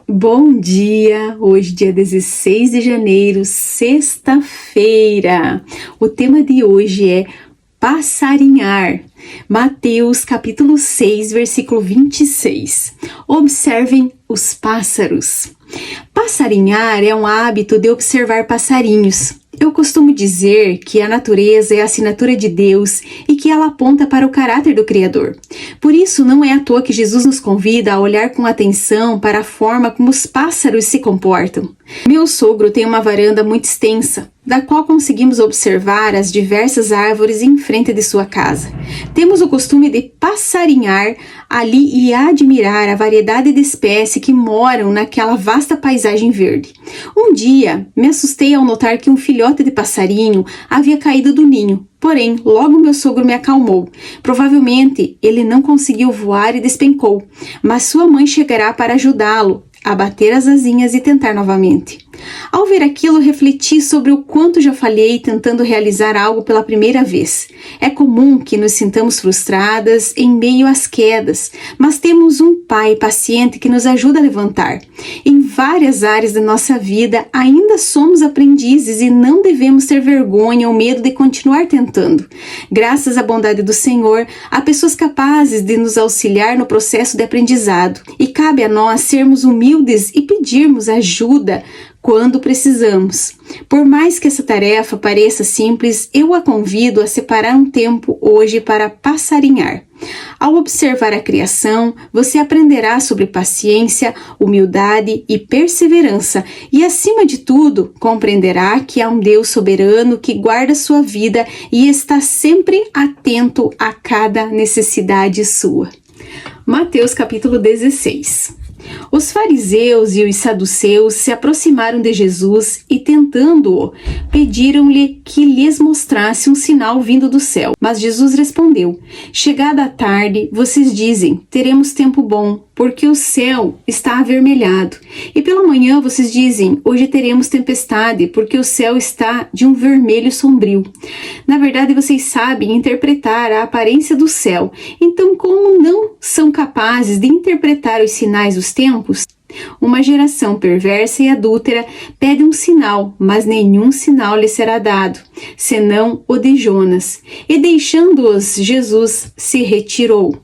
Bom dia! Hoje, dia 16 de janeiro, sexta-feira. O tema de hoje é passarinhar. Mateus capítulo 6, versículo 26. Observem os pássaros. Passarinhar é um hábito de observar passarinhos. Eu costumo dizer que a natureza é a assinatura de Deus e que ela aponta para o caráter do Criador. Por isso, não é à toa que Jesus nos convida a olhar com atenção para a forma como os pássaros se comportam. Meu sogro tem uma varanda muito extensa, da qual conseguimos observar as diversas árvores em frente de sua casa. Temos o costume de passarinhar ali e admirar a variedade de espécies que moram naquela vasta paisagem verde. Um dia, me assustei ao notar que um filhote de passarinho havia caído do ninho. Porém, logo meu sogro me acalmou. Provavelmente, ele não conseguiu voar e despencou, mas sua mãe chegará para ajudá-lo a bater as asinhas e tentar novamente. Ao ver aquilo, refleti sobre o quanto já falhei tentando realizar algo pela primeira vez. É comum que nos sintamos frustradas em meio às quedas, mas temos um Pai paciente que nos ajuda a levantar. Em várias áreas da nossa vida, ainda somos aprendizes e não devemos ter vergonha ou medo de continuar tentando. Graças à bondade do Senhor, há pessoas capazes de nos auxiliar no processo de aprendizado, e cabe a nós sermos humildes e pedirmos ajuda quando precisamos. Por mais que essa tarefa pareça simples, eu a convido a separar um tempo hoje para passarinhar. Ao observar a criação, você aprenderá sobre paciência, humildade e perseverança e, acima de tudo, compreenderá que há um Deus soberano que guarda sua vida e está sempre atento a cada necessidade sua. Mateus capítulo 16. Os fariseus e os saduceus se aproximaram de Jesus e, tentando-o, pediram-lhe que lhes mostrasse um sinal vindo do céu. Mas Jesus respondeu: chegada a tarde, vocês dizem, teremos tempo bom, porque o céu está avermelhado. E pela manhã vocês dizem, hoje teremos tempestade, porque o céu está de um vermelho sombrio. Na verdade, vocês sabem interpretar a aparência do céu. Então, como não são capazes de interpretar os sinais dos tempos? Uma geração perversa e adúltera pede um sinal, mas nenhum sinal lhe será dado, senão o de Jonas. E deixando-os, Jesus se retirou.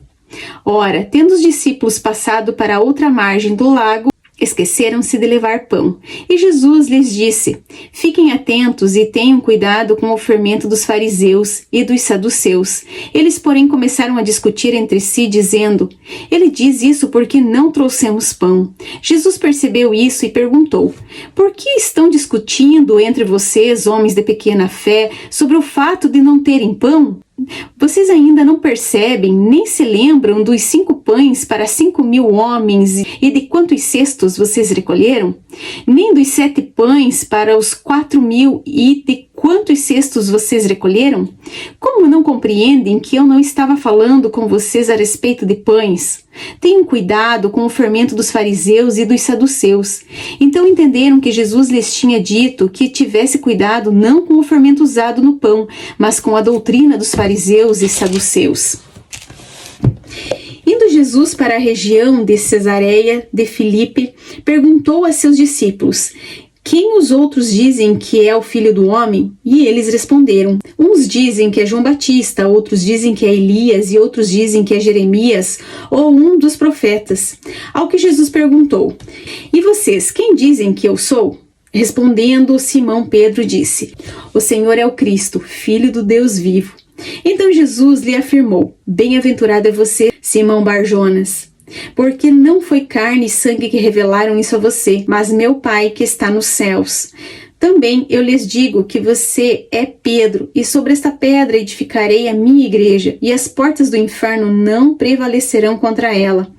Ora, tendo os discípulos passado para a outra margem do lago, esqueceram-se de levar pão. E Jesus lhes disse: fiquem atentos e tenham cuidado com o fermento dos fariseus e dos saduceus. Eles, porém, começaram a discutir entre si, dizendo: ele diz isso porque não trouxemos pão. Jesus percebeu isso e perguntou: por que estão discutindo entre vocês, homens de pequena fé, sobre o fato de não terem pão? Vocês ainda não percebem, nem se lembram dos 5 pães para 5.000 homens e de quantos cestos vocês recolheram? Nem dos 7 pães para os 4.000 e de quantos cestos vocês recolheram? Como não compreendem que eu não estava falando com vocês a respeito de pães? Tenham cuidado com o fermento dos fariseus e dos saduceus. Então entenderam que Jesus lhes tinha dito que tivesse cuidado não com o fermento usado no pão, mas com a doutrina dos fariseus e saduceus. Indo Jesus para a região de Cesareia de Filipe, perguntou a seus discípulos: quem os outros dizem que é o Filho do Homem? E eles responderam: uns dizem que é João Batista, outros dizem que é Elias e outros dizem que é Jeremias ou um dos profetas. Ao que Jesus perguntou: e vocês, quem dizem que eu sou? Respondendo, Simão Pedro disse: o Senhor é o Cristo, Filho do Deus vivo. Então Jesus lhe afirmou: bem-aventurado é você, Simão Bar-Jonas, porque não foi carne e sangue que revelaram isso a você, mas meu Pai que está nos céus. Também eu lhes digo que você é Pedro, e sobre esta pedra edificarei a minha igreja, e as portas do inferno não prevalecerão contra ela.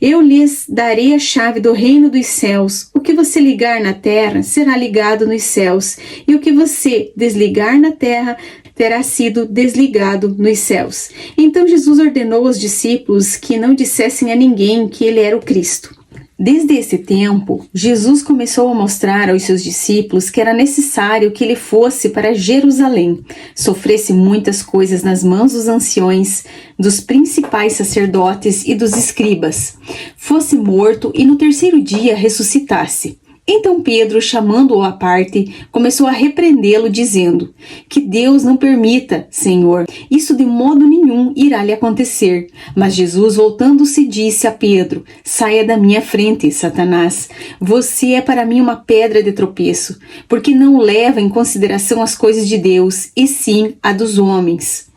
Eu lhes darei a chave do reino dos céus. O que você ligar na terra será ligado nos céus, e o que você desligar na terra terá sido desligado nos céus. Então Jesus ordenou aos discípulos que não dissessem a ninguém que ele era o Cristo. Desde esse tempo, Jesus começou a mostrar aos seus discípulos que era necessário que ele fosse para Jerusalém, sofresse muitas coisas nas mãos dos anciões, dos principais sacerdotes e dos escribas, fosse morto e no terceiro dia ressuscitasse. Então Pedro, chamando-o à parte, começou a repreendê-lo, dizendo: Que Deus não permita, Senhor, isso de modo nenhum irá lhe acontecer. Mas Jesus, voltando-se, disse a Pedro: Saia da minha frente, Satanás. Você é para mim uma pedra de tropeço, porque não leva em consideração as coisas de Deus, e sim a dos homens.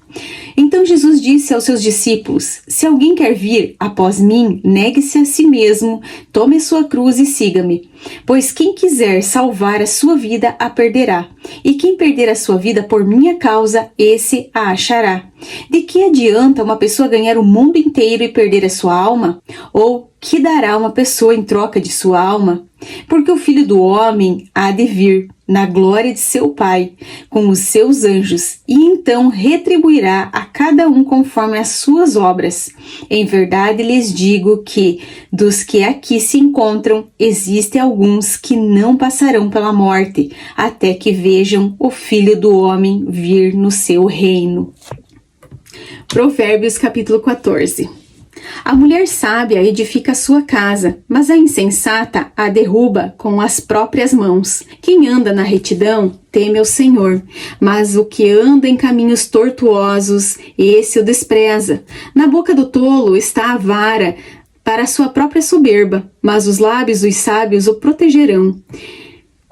Então Jesus disse aos seus discípulos: Se alguém quer vir após mim, negue-se a si mesmo, tome a sua cruz e siga-me. Pois quem quiser salvar a sua vida a perderá, e quem perder a sua vida por minha causa, esse a achará. De que adianta uma pessoa ganhar o mundo inteiro e perder a sua alma? Ou que dará uma pessoa em troca de sua alma? Porque o Filho do Homem há de vir na glória de seu Pai, com os seus anjos, e então retribuirá a cada um conforme as suas obras. Em verdade lhes digo que, dos que aqui se encontram, existem alguns que não passarão pela morte, até que vejam o Filho do Homem vir no seu reino. Provérbios capítulo 14. A mulher sábia edifica a sua casa, mas a insensata a derruba com as próprias mãos. Quem anda na retidão teme ao Senhor, mas o que anda em caminhos tortuosos, esse o despreza. Na boca do tolo está a vara para a sua própria soberba, mas os lábios dos sábios o protegerão.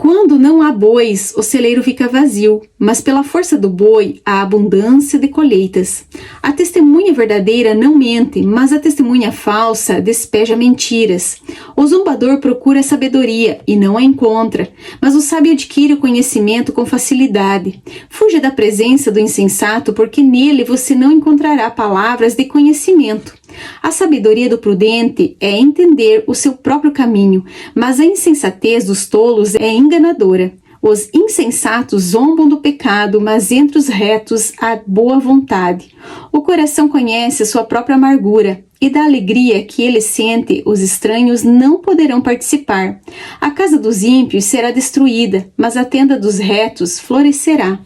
Quando não há bois, o celeiro fica vazio, mas pela força do boi há abundância de colheitas. A testemunha verdadeira não mente, mas a testemunha falsa despeja mentiras. O zombador procura sabedoria e não a encontra, mas o sábio adquire o conhecimento com facilidade. Fuja da presença do insensato, porque nele você não encontrará palavras de conhecimento. A sabedoria do prudente é entender o seu próprio caminho, mas a insensatez dos tolos é enganadora. Os insensatos zombam do pecado, mas entre os retos há boa vontade. O coração conhece a sua própria amargura, e da alegria que ele sente, os estranhos não poderão participar. A casa dos ímpios será destruída, mas a tenda dos retos florescerá.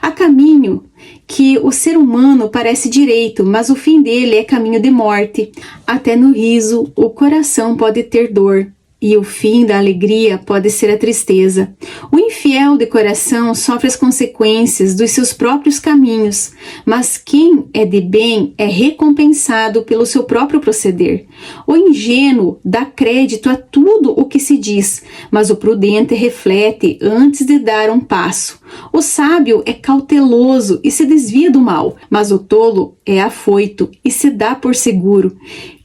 Há caminho que o ser humano parece direito, mas o fim dele é caminho de morte. Até no riso o coração pode ter dor, e o fim da alegria pode ser a tristeza. O infiel de coração sofre as consequências dos seus próprios caminhos, mas quem é de bem é recompensado pelo seu próprio proceder. O ingênuo dá crédito a tudo o que se diz, mas o prudente reflete antes de dar um passo. O sábio é cauteloso e se desvia do mal, mas o tolo é afoito e se dá por seguro.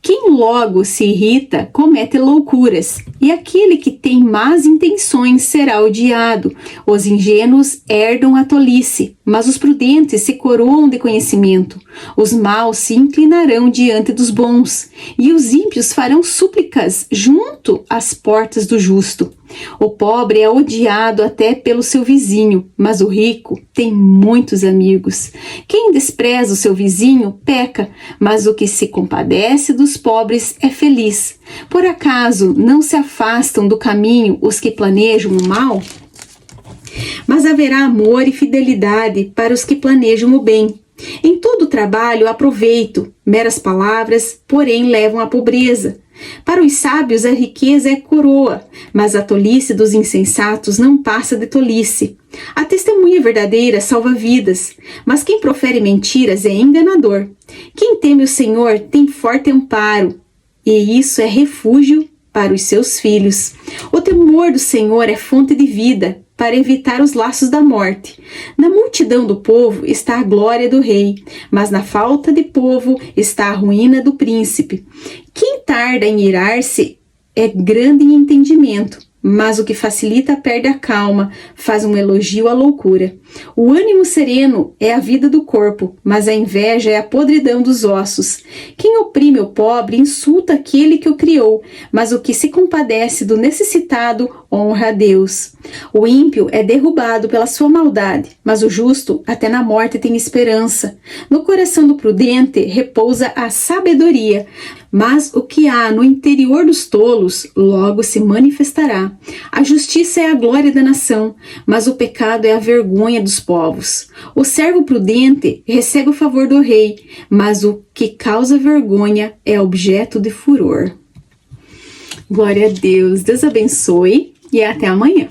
Quem logo se irrita comete loucuras, e aquele que tem más intenções será odiado. Os ingênuos herdam a tolice, mas os prudentes se coroam de conhecimento. Os maus se inclinarão diante dos bons, e os ímpios farão súplicas junto às portas do justo. O pobre é odiado até pelo seu vizinho, mas o rico tem muitos amigos. Quem despreza o seu vizinho peca, mas o que se compadece dos pobres é feliz. Por acaso não se afastam do caminho os que planejam o mal? Mas haverá amor e fidelidade para os que planejam o bem. Em todo trabalho há proveito, meras palavras, porém, levam à pobreza. Para os sábios a riqueza é coroa, mas a tolice dos insensatos não passa de tolice. A testemunha verdadeira salva vidas, mas quem profere mentiras é enganador. Quem teme o Senhor tem forte amparo, e isso é refúgio para os seus filhos. O temor do Senhor é fonte de vida, para evitar os laços da morte. Na multidão do povo está a glória do rei, mas na falta de povo está a ruína do príncipe. Quem tarda em irar-se é grande em entendimento, mas o que facilita perde a calma, faz um elogio à loucura. O ânimo sereno é a vida do corpo, mas a inveja é a podridão dos ossos. Quem oprime o pobre insulta aquele que o criou, mas o que se compadece do necessitado honra a Deus. O ímpio é derrubado pela sua maldade, mas o justo até na morte tem esperança. No coração do prudente repousa a sabedoria, Mas o que há no interior dos tolos logo se manifestará. A justiça é a glória da nação, mas o pecado é a vergonha dos povos. O servo prudente recebe o favor do rei, mas o que causa vergonha é objeto de furor. Glória a Deus, Deus abençoe e até amanhã.